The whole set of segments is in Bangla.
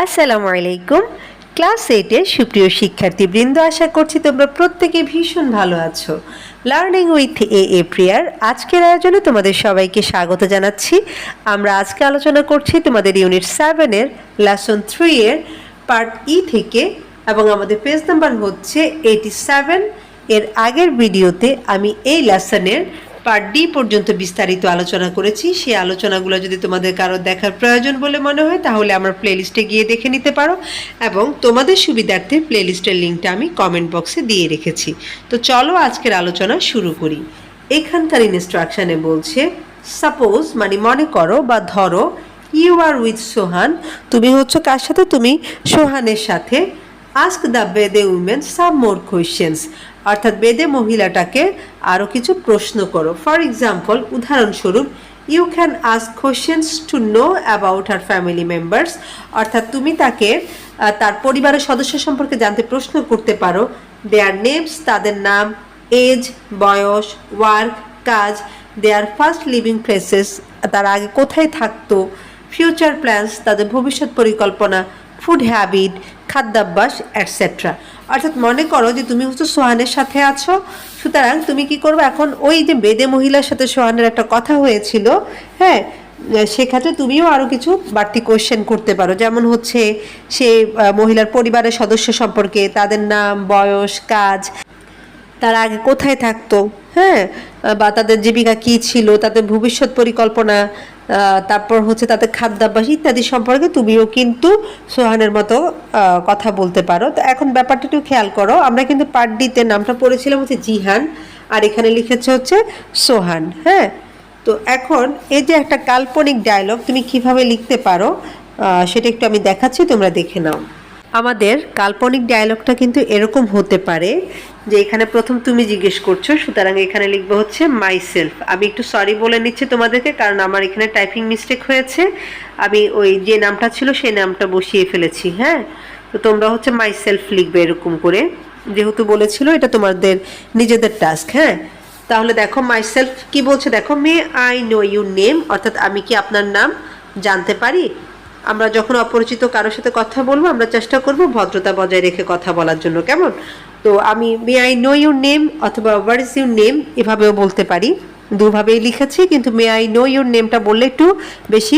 আসসালামু আলাইকুম। ক্লাস 8-এর সুপ্রিয় শিক্ষার্থীবৃন্দ, আশা করছি তোমরা প্রত্যেকে ভীষণ ভালো আছো। লার্নিং উইথ এ প্রিয়ার আজকের আয়োজনে তোমাদের সবাইকে স্বাগত জানাচ্ছি। আমরা আজকে আলোচনা করছি তোমাদের ইউনিট 7-এর লেসন 3-এর পার্ট ই থেকে, এবং আমাদের পেজ নাম্বার হচ্ছে 87। এর আগের ভিডিওতে আমি এই লেসনের পার্ট ডি পর্যন্ত বিস্তারিত আলোচনা করেছি। সেই আলোচনাগুলো যদি তোমাদের কারো দেখার প্রয়োজন বলে মনে হয় তাহলে আমার প্লেলিস্টে গিয়ে দেখে নিতে পারো, এবং তোমাদের সুবিধার্থে প্লেলিস্টের লিঙ্কটা আমি কমেন্ট বক্সে দিয়ে রেখেছি। তো চলো আজকের আলোচনা শুরু করি। এখানকার ইনস্ট্রাকশানে বলছে, সাপোজ মানে মনে করো বা ধরো, ইউ আর উইথ সোহান, তুমি হচ্ছে কার সাথে? তুমি সোহানের সাথে। Ask the Bede women some more questions, অর্থাৎ বেদে মহিলাটাকে আরও কিছু প্রশ্ন করো। ফর এক্সাম্পল, উদাহরণস্বরূপ, you can ask questions to know about her family members, অর্থাৎ তুমি তাকে তার পরিবারের সদস্য সম্পর্কে জানতে প্রশ্ন করতে পারো। দেয়ার নেমস, তাদের নাম, এজ, বয়স, ওয়ার্ক, কাজ, দেয়ার ফার্স্ট লিভিং প্লেসেস, তার আগে কোথায় থাকতো, ফিউচার প্ল্যানস, তাদের ভবিষ্যৎ পরিকল্পনা, ফুড হ্যাবিট, খাদ্যাভ্যাস, এটসেট্রা। অর্থাৎ মনে করো যে তুমি হচ্ছে সোহানের সাথে আছো, সুতরাং তুমি কি করবে, এখন ওই যে বেদে মহিলার সাথে সোহানের একটা কথা হয়েছিল, হ্যাঁ, সেক্ষেত্রে তুমিও আরও কিছু বাড়তি কোয়েশ্চেন করতে পারো। যেমন হচ্ছে সে মহিলার পরিবারের সদস্য সম্পর্কে, তাদের নাম, বয়স, কাজ, তার আগে কোথায় থাকতো, হ্যাঁ, বা তাদের জীবিকা কী ছিল, তাদের ভবিষ্যৎ পরিকল্পনা, তারপর হচ্ছে তাদের খাদ্যাভ্যাস ইত্যাদি সম্পর্কে তুমিও কিন্তু সোহানের মতো কথা বলতে পারো। তো এখন ব্যাপারটা একটু খেয়াল করো, আমরা কিন্তু পার্ট ডিতে নামটা পড়েছিলাম হচ্ছে জিহান, আর এখানে লিখেছে হচ্ছে সোহান। হ্যাঁ, তো এখন এই যে একটা কাল্পনিক ডায়লগ তুমি কিভাবে লিখতে পারো সেটা একটু আমি দেখাচ্ছি, তোমরা দেখে নাও। আমাদের কাল্পনিক ডায়লগটা কিন্তু এরকম হতে পারে যে এখানে প্রথম তুমি জিজ্ঞেস করছো, সুতরাং এখানে লিখবো হচ্ছে মাই সেলফ। আমি একটু সরি বলে নিচ্ছি তোমাদেরকে, কারণ আমার এখানে টাইপিং মিস্টেক হয়েছে, আমি ওই যে নামটা ছিল সেই নামটা বসিয়ে ফেলেছি। হ্যাঁ, তো তোমরা হচ্ছে মাই সেলফ লিখবে এরকম করে, যেহেতু বলেছিল এটা তোমাদের নিজেদের টাস্ক। হ্যাঁ, তাহলে দেখো মাই সেলফ কি বলছে, দেখো, may I know your name, অর্থাৎ আমি কি আপনার নাম জানতে পারি। আমরা যখন অপরিচিত কারোর সাথে কথা বলবো আমরা চেষ্টা করব ভদ্রতা বজায় রেখে কথা বলার জন্য, কেমন? তো আমি may I know your name অথবা হোয়াট ইজ ইউর নেম এভাবেও বলতে পারি, দুভাবেই লিখেছি, কিন্তু মে আই নো ইউর নেমটা বললে একটু বেশি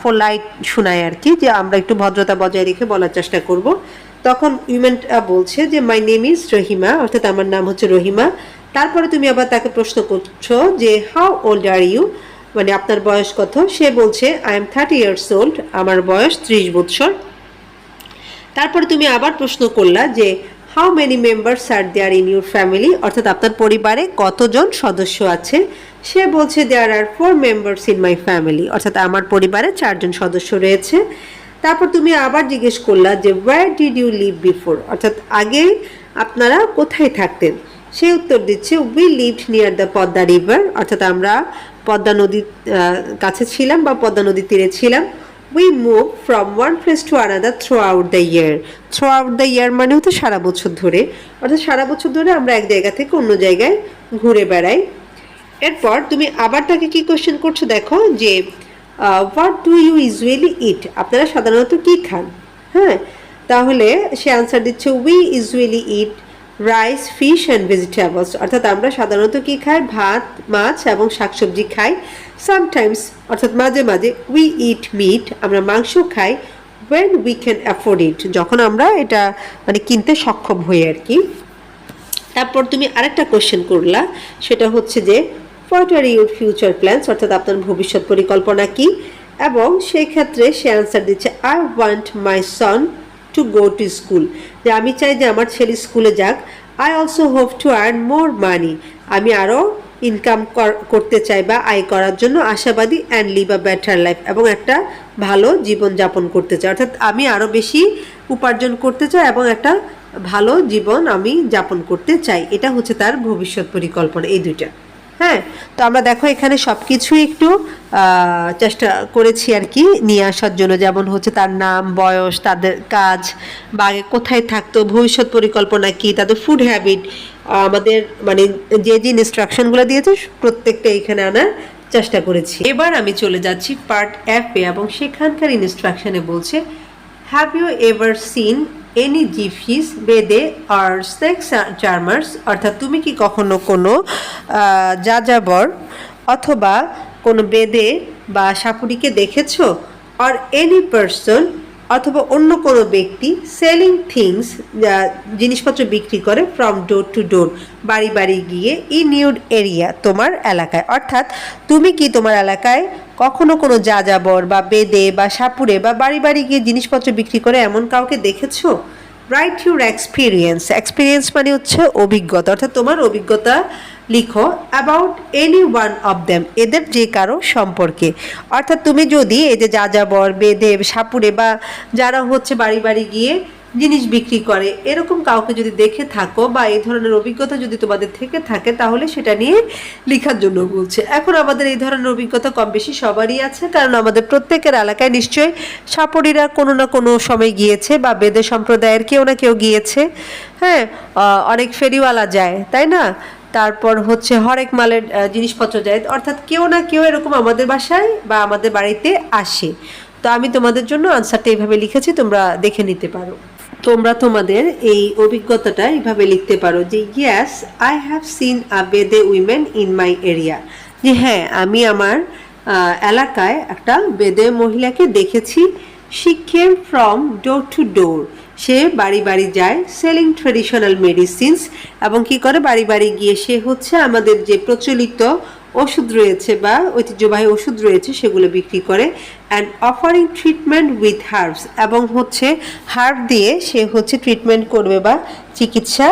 পোলাইট শোনায় আর কি, যে আমরা একটু ভদ্রতা বজায় রেখে বলার চেষ্টা করব। তখন ইউমেনটা বলছে যে মাই নেম ইজ রহিমা, অর্থাৎ আমার নাম হচ্ছে রহিমা। তারপরে তুমি আবার তাকে প্রশ্ন করছো যে হাউ ওল্ড আর ইউ, মানে আপনার বয়স কত। সে বলছে আই এম 30 ইয়ার্স ওল্ড, আমার বয়স 30 বছর। তারপরে তুমি আবার প্রশ্ন করলা যে how many members are there in your family, অর্থাৎ আপনার পরিবারে কতজন সদস্য আছে। সে বলছে there are 4 members in my family, অর্থাৎ আমার পরিবারে 4 জন সদস্য রয়েছে। তারপর তুমি আবার জিজ্ঞেস করলা যে where did you live before, অর্থাৎ আগে আপনারা কোথায় থাকতেন। সে উত্তর দিচ্ছে we lived near the Padma river, অর্থাৎ আমরা পদ্মা নদীর কাছে ছিলাম বা পদ্মা নদীর তীরে ছিলাম। We move from one place to another through out the year. Through out the year মানে হচ্ছে সারা বছর ধরে, অর্থাৎ সারা বছর ধরে আমরা এক জায়গা থেকে অন্য জায়গায় ঘুরে বেড়াই। এরপর তুমি আবার তাকে কি কোয়েশ্চেন করছো, দেখো, যে হোয়াট ডু ইউ ইউজুয়ালি ইট, আপনারা সাধারণত কি খান। হ্যাঁ, তাহলে সে আনসার দিচ্ছে we usually eat rice, fish and vegetables, অর্থাৎ আমরা সাধারণত কি খাই, ভাত, মাছ এবং শাকসবজি খাই। সামটাইমস, অর্থাৎ মাঝে মাঝে, উই ইট মিট, আমরা মাংস খাই। When we can afford it, যখন আমরা এটা মানে কিনতে সক্ষম হই আর কি। তারপর তুমি আরেকটা কোয়েশ্চেন করলা, সেটা হচ্ছে যে what are your future plans, অর্থাৎ আপনার ভবিষ্যৎ পরিকল্পনা কি। এবং সেই ক্ষেত্রে সে আনসার দিচ্ছে I want my son to go to school, যে আমি চাই যে আমার ছেলে স্কুলে যাক। I also hope to earn more money, আমি আরও ইনকাম করতে চাই বা আয় করার জন্য আশাবাদী। And live a better life, এবং একটা ভালো জীবনযাপন করতে চাই, অর্থাৎ আমি আরও বেশি উপার্জন করতে চাই এবং একটা ভালো জীবন আমি যাপন করতে চাই। এটা হচ্ছে তার ভবিষ্যৎ পরিকল্পনা, এই দুইটা। হ্যাঁ, তো আমরা দেখো এখানে সব কিছুই একটু চেষ্টা করেছি আর কি নিয়ে আসার জন্য, যেমন হচ্ছে তার নাম, বয়স, তাদের কাজ, বা আগে কোথায় থাকতো, ভবিষ্যৎ পরিকল্পনা কি, তাদের ফুড হ্যাবিট, আমাদের মানে যে যে ইনস্ট্রাকশনগুলো দিয়েছে প্রত্যেকটা এখানে আনার চেষ্টা করেছি। এবার আমি চলে যাচ্ছি পার্ট এফ এ, এবং সেখানকার ইনস্ট্রাকশনে বলছে have you ever seen any gypsies Bede are snake চার্মার্স, অর্থাৎ তুমি কি কখনো কোনো যাযাবর অথবা কোনো বেদে বা সাপুড়িকে দেখেছো? অর এনি পার্সন, অথবা অন্য কোনো ব্যক্তি সেলিং থিংস, জিনিসপত্র বিক্রি করে ফ্রম ডোর টু ডোর, বাড়ি বাড়ি গিয়ে ইন ইউর এরিয়া, তোমার এলাকায়। অর্থাৎ তুমি কি তোমার এলাকায় কখনো কোনো যাযাবর বা বেদে বা সাপুড়ে বা বাড়ি বাড়ি গিয়ে জিনিসপত্র বিক্রি করে এমন কাউকে দেখেছো? রাইট ইউর এক্সপিরিয়েন্স, এক্সপিরিয়েন্স মানে হচ্ছে অভিজ্ঞতা, অর্থাৎ তোমার অভিজ্ঞতা লিখো। About any one of them, এদের যে কারো সম্পর্কে। অর্থাৎ তুমি যদি এই যে যাযাবর বেদে সাপুড়ে বা যারা হচ্ছে বাড়ি বাড়ি গিয়ে জিনিস বিক্রি করে এরকম কাউকে যদি দেখে থাকো বা এই ধরনের অভিজ্ঞতা যদি তোমাদের থেকে থাকে তাহলে সেটা নিয়ে লেখার জন্য বলছে। এখন আমাদের এই ধরনের অভিজ্ঞতা কম বেশি সবারই আছে, কারণ আমাদের প্রত্যেকের এলাকায় নিশ্চয়ই সাপুড়িরা কোনো না কোনো সময় গিয়েছে বা বেদে সম্প্রদায়ের কেউ না কেউ গিয়েছে। হ্যাঁ, অনেক ফেরিওয়ালা যায়, তাই না? তারপর হচ্ছে হরেক মালের জিনিসপত্র যায়, অর্থাৎ কেউ না কেউ এরকম আমাদের বাসায় বা আমাদের বাড়িতে আসে। তো আমি তোমাদের জন্য আনসারটা এইভাবে লিখেছি, তোমরা দেখে নিতে পারো। তোমরা তোমাদের এই অভিজ্ঞতাটা এইভাবে লিখতে পারো যে yes I have seen a বেদে উইমেন ইন মাই এরিয়া, যে হ্যাঁ আমি আমার এলাকায় একটা বেদে মহিলাকে দেখেছি। She came from door to door, সে বাড়ি বাড়ি যায় সেলিং ট্রেডিশনাল মেডিসিনস, এবং কি করে বাড়ি বাড়ি গিয়ে সে হচ্ছে আমাদের যে প্রচলিত ওষুধ রয়েছে বা ঐতিহ্যবাহী ওষুধ রয়েছে সেগুলো বিক্রি করে। And offering treatment with herbs, এবং হচ্ছে হার্ব দিয়ে সে হচ্ছে ট্রিটমেন্ট করবে বা চিকিৎসা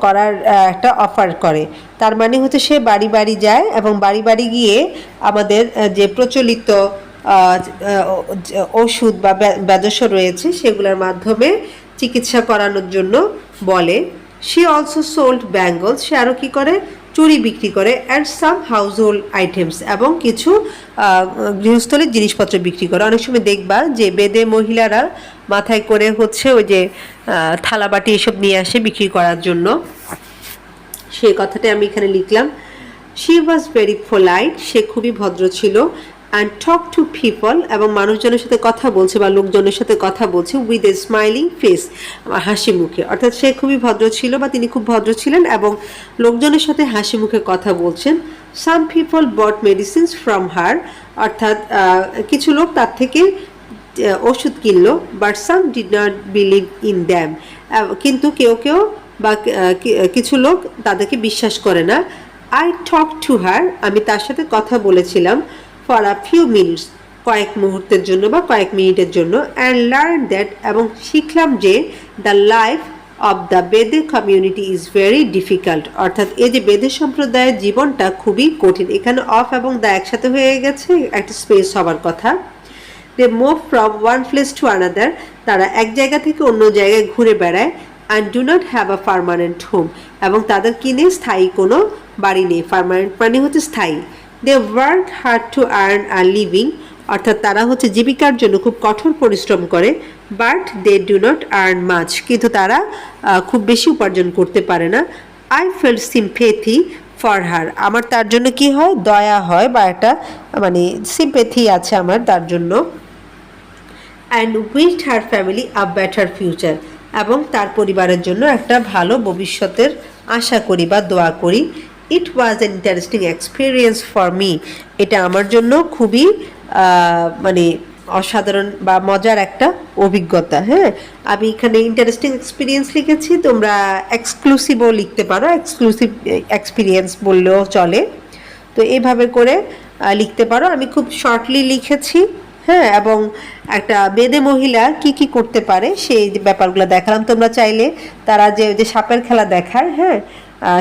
করার একটা অফার করে। তার মানে হচ্ছে সে বাড়ি বাড়ি যায় এবং বাড়ি বাড়ি গিয়ে আমাদের যে প্রচলিত ওষুধ বা ব্যবসা রয়েছে সেগুলোর মাধ্যমে চিকিৎসা করানোর জন্য বলে। সে অলসো সোল্ড ব্যাঙ্গলস, সে আরও কী করে, চুড়ি বিক্রি করে। And some house hold items, এবং কিছু গৃহস্থলীর জিনিসপত্র বিক্রি করে। অনেক সময় দেখবা যে বেদে মহিলারা মাথায় করে হচ্ছে ওই যে থালাবাটি এসব নিয়ে আসে বিক্রি করার জন্য, সেই কথাটা আমি এখানে লিখলাম। শি ওয়াজ ভেরি পোলাইট, সে খুবই ভদ্র ছিল। অ্যান্ড টক টু পিপল, এবং মানুষজনের সাথে কথা বলছে বা লোকজনের সাথে কথা বলছে উইথ এ স্মাইলিং ফেস, হাসি মুখে। অর্থাৎ সে খুবই ভদ্র ছিল বা তিনি খুব ভদ্র ছিলেন এবং লোকজনের সাথে হাসি মুখে কথা বলছেন। Some people bought medicines from her, অর্থাৎ কিছু লোক তার থেকে ওষুধ কিনলো। But some did not believe in them, কিন্তু কেউ কেউ বা কিছু লোক তাদেরকে বিশ্বাস করে না। আই টক টু হার, আমি তার সাথে কথা বলেছিলাম। ফর আ ফিউ মিনিটস, কয়েক মুহূর্তের জন্য বা কয়েক মিনিটের জন্য। অ্যান্ড লার্ন দ্যাট, এবং শিখলাম যে দ্য লাইফ অফ দ্য বেদে কমিউনিটি ইজ ভেরি ডিফিকাল্ট, অর্থাৎ এই যে বেদে সম্প্রদায়ের জীবনটা খুবই কঠিন। এখানে অফ এবং দ্য একসাথে হয়ে গেছে, একটা স্পেস হবার কথা। They move from one place to another, তারা এক জায়গা থেকে অন্য জায়গায় ঘুরে বেড়ায়। And do not have a permanent home, এবং তাদের কিনে স্থায়ী কোনো বাড়ি নেই। পারমানেন্ট মানে হচ্ছে স্থায়ী। They work hard to earn a living, অর্থাৎ তারা হচ্ছে জীবিকার জন্য খুব কঠোর পরিশ্রম করে। But they do not earn much, কিন্তু তারা খুব বেশি উপার্জন করতে পারে না। I felt sympathy for her, আমার তার জন্য কি হয়, দয়া হয় বা একটা মানে সিম্পেথি আছে আমার তার জন্য। And wished her family a better future, এবং তার পরিবারের জন্য একটা ভালো ভবিষ্যতের আশা করি বা দোয়া করি। It was an interesting experience for me, এটা আমার জন্য খুবই মানে অসাধারণ বা মজার একটা অভিজ্ঞতা। হ্যাঁ, আমি এখানে ইন্টারেস্টিং এক্সপিরিয়েন্স লিখেছি, তোমরা এক্সক্লুসিভও লিখতে পারো, এক্সক্লুসিভ এক্সপিরিয়েন্স বললেও চলে। তো এইভাবে করে লিখতে পারো। আমি খুব শর্টলি লিখেছি। হ্যাঁ, এবং একটা বেদে মহিলা কি কি করতে পারে সেই ব্যাপারগুলো দেখালাম। তোমরা চাইলে তারা যে সাপের খেলা দেখায়, হ্যাঁ,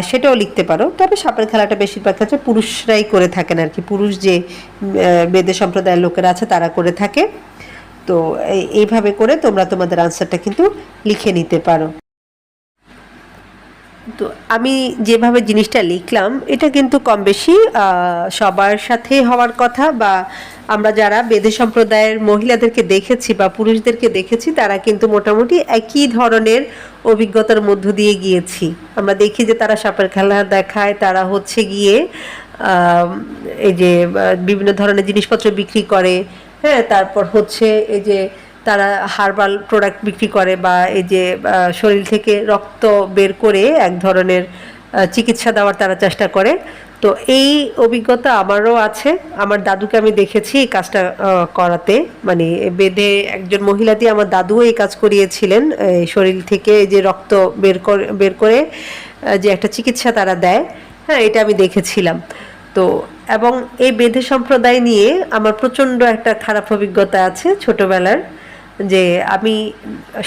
সেটাও লিখতে পারো। তবে সাপের খেলাটা বেশিরভাগ ক্ষেত্রে পুরুষরাই করে থাকেন আর কি, পুরুষ যে বেদে সম্প্রদায়ের লোকেরা আছে তারা করে থাকে। তো এইভাবে করে তোমরা তোমাদের আনসারটা কিন্তু লিখে নিতে পারো। তো আমি যেভাবে জিনিসটা লিখলাম এটা কিন্তু কম বেশি সবার সাথে হওয়ার কথা, বা আমরা যারা বেদে সম্প্রদায়ের মহিলাদেরকে দেখেছি বা পুরুষদেরকে দেখেছি তারা কিন্তু মোটামুটি একই ধরনের অভিজ্ঞতার মধ্য দিয়ে গিয়েছি। আমরা দেখি যে তারা সাপের খেলা দেখায়, তারা হচ্ছে গিয়ে এই যে বিভিন্ন ধরনের জিনিসপত্র বিক্রি করে। হ্যাঁ, তারপর হচ্ছে এই যে তারা হার্বাল প্রোডাক্ট বিক্রি করে বা এই যে শরীর থেকে রক্ত বের করে এক ধরনের চিকিৎসা দেওয়ার তারা চেষ্টা করে। তো এই অভিজ্ঞতা আমারও আছে, আমার দাদুকে আমি দেখেছি এই কাজটা করাতে, মানে বেদে একজন মহিলা দিয়ে আমার দাদুও এই কাজ করিয়েছিলেন। শরীর থেকে যে রক্ত বের করে যে একটা চিকিৎসা তারা দেয়, হ্যাঁ এটা আমি দেখেছিলাম। তো এবং এই বেদে সম্প্রদায় নিয়ে আমার প্রচণ্ড একটা খারাপ অভিজ্ঞতা আছে ছোটবেলার, যে আমি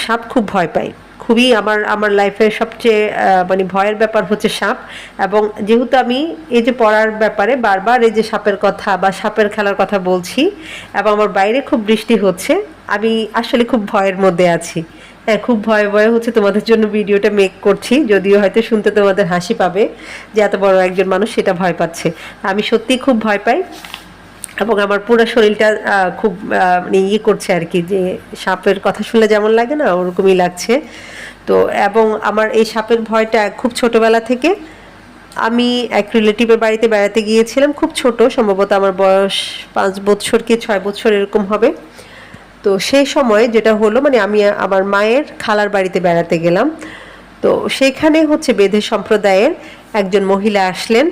সাপ খুব ভয় পাই, খুবই আমার লাইফের সবচেয়ে মানে ভয়ের ব্যাপার হচ্ছে সাপ। এবং যেহেতু আমি এই যে পড়ার ব্যাপারে বারবার এই যে সাপের কথা বা সাপের খেলার কথা বলছি এবং আমার বাইরে খুব বৃষ্টি হচ্ছে, আমি আসলে খুব ভয়ের মধ্যে আছি। হ্যাঁ, খুব ভয়ে ভয়ে হচ্ছে তোমাদের জন্য ভিডিওটা মেক করছি, যদিও হয়তো শুনতে তোমাদের হাসি পাবে যে এত বড় একজন মানুষ সেটা ভয় পাচ্ছে। আমি সত্যিই খুব ভয় পাই এবং আমার পুরো শরীরটা খুব মানে ইয়ে করছে আর কি, যে সাপের কথা শুনলে যেমন লাগে না ওরকমই লাগছে। তো এবং আমার এই সাপের ভয়টা খুব ছোটবেলা থেকে। আমি এক রিলেটিভের বাড়িতে বেড়াতে গিয়েছিলাম, খুব ছোট, সম্ভবত আমার বয়স 5 বছর কি 6 বছর এরকম হবে। তো সেই সময় যেটা হলো, মানে আমি আমার মায়ের খালার বাড়িতে বেড়াতে গেলাম। তো সেখানে হচ্ছে বেদে সম্প্রদায়ের একজন মহিলা আসলেন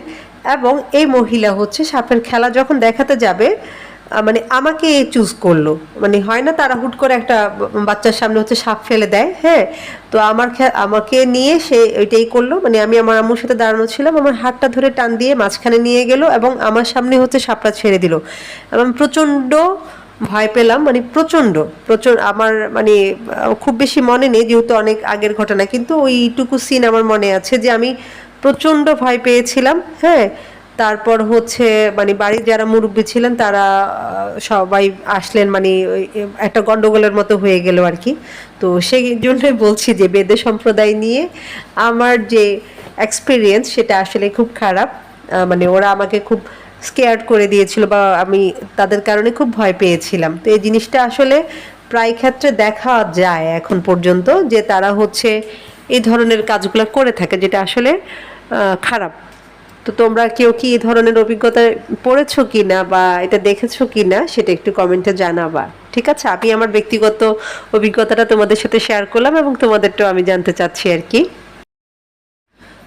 এবং এই মহিলা হচ্ছে সাপের খেলা যখন দেখাতে যাবে মানে আমাকে চুজ করলো। মানে হয় না তারা হুট করে একটা বাচ্চার সামনে হচ্ছে সাপ ফেলে দেয়, হ্যাঁ, তো আমাকে নিয়ে সে ওইটাই করলো। মানে আমি আমার আম্মুর সাথে দাঁড়ানো ছিলাম, আমার হাতটা ধরে টান দিয়ে মাঝখানে নিয়ে গেল এবং আমার সামনে হচ্ছে সাপটা ছেড়ে দিল এবং প্রচণ্ড ভয় পেলাম, মানে প্রচণ্ড আমার মানে খুব বেশি মনে নেই যেহেতু অনেক আগের ঘটনা, কিন্তু ওইটুকু সিন আমার মনে আছে যে আমি প্রচণ্ড ভয় পেয়েছিলাম। হ্যাঁ, তারপর হচ্ছে মানে বাড়ির যারা মুরব্বী ছিলেন তারা সবাই আসলেন, মানে একটা গন্ডগোলের মতো হয়ে গেল আর কি। তো সেই জন্যই বলছি যে বেদে সম্প্রদায় নিয়ে আমার যে এক্সপিরিয়েন্স সেটা আসলে খুব খারাপ। মানে ওরা আমাকে খুব স্কেয়ার্ড করে দিয়েছিল বা আমি তাদের কারণে খুব ভয় পেয়েছিলাম। তো এই জিনিসটা আসলে প্রায় ক্ষেত্রে দেখা যায় এখন পর্যন্ত, যে তারা হচ্ছে এই ধরনের কাজগুলো করে থাকে, যেটা আসলে খারাপ। তো তোমরা কেউ কি এই ধরনের অভিজ্ঞতায় পড়েছো কি না বা এটা দেখেছো কি না সেটা একটু কমেন্টে জানাবা, ঠিক আছে? আমি আমার ব্যক্তিগত অভিজ্ঞতাটা তোমাদের সাথে শেয়ার করলাম এবং তোমাদেরটাও আমি জানতে চাচ্ছি আর কি।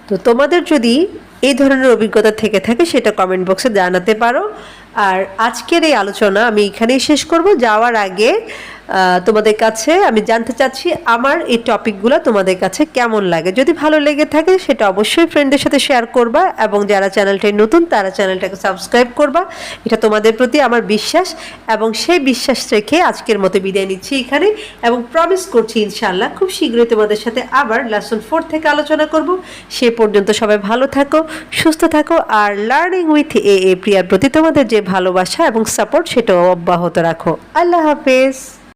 তো তোমাদের যদি এই ধরনের অভিজ্ঞতা থেকে থাকে সেটা কমেন্ট বক্সে জানাতে পারো। আর আজকের এই আলোচনা আমি এখানেই শেষ করব। যাওয়ার আগে তোমাদের কাছে আমি জানতে চাচ্ছি আমার এই টপিকগুলো তোমাদের কাছে কেমন লাগে। যদি ভালো লেগে থাকে সেটা অবশ্যই ফ্রেন্ডদের সাথে শেয়ার করবা এবং যারা চ্যানেলটায় নতুন তারা চ্যানেলটাকে সাবস্ক্রাইব করবা। এটা তোমাদের প্রতি আমার বিশ্বাস এবং সেই বিশ্বাস রেখে আজকের মতো বিদায় নিচ্ছি এখানে এবং প্রমিস করছি ইনশাআল্লাহ খুব শীঘ্রই তোমাদের সাথে আবার লেসন 4 থেকে আলোচনা করব। সে পর্যন্ত সবাই ভালো থাকো, সুস্থ থাকো আর লার্নিং উইথ এ প্রিয়ার প্রতি তোমাদের যে ভালোবাসা এবং সাপোর্ট সেটাও অব্যাহত রাখো। আল্লাহ হাফেজ।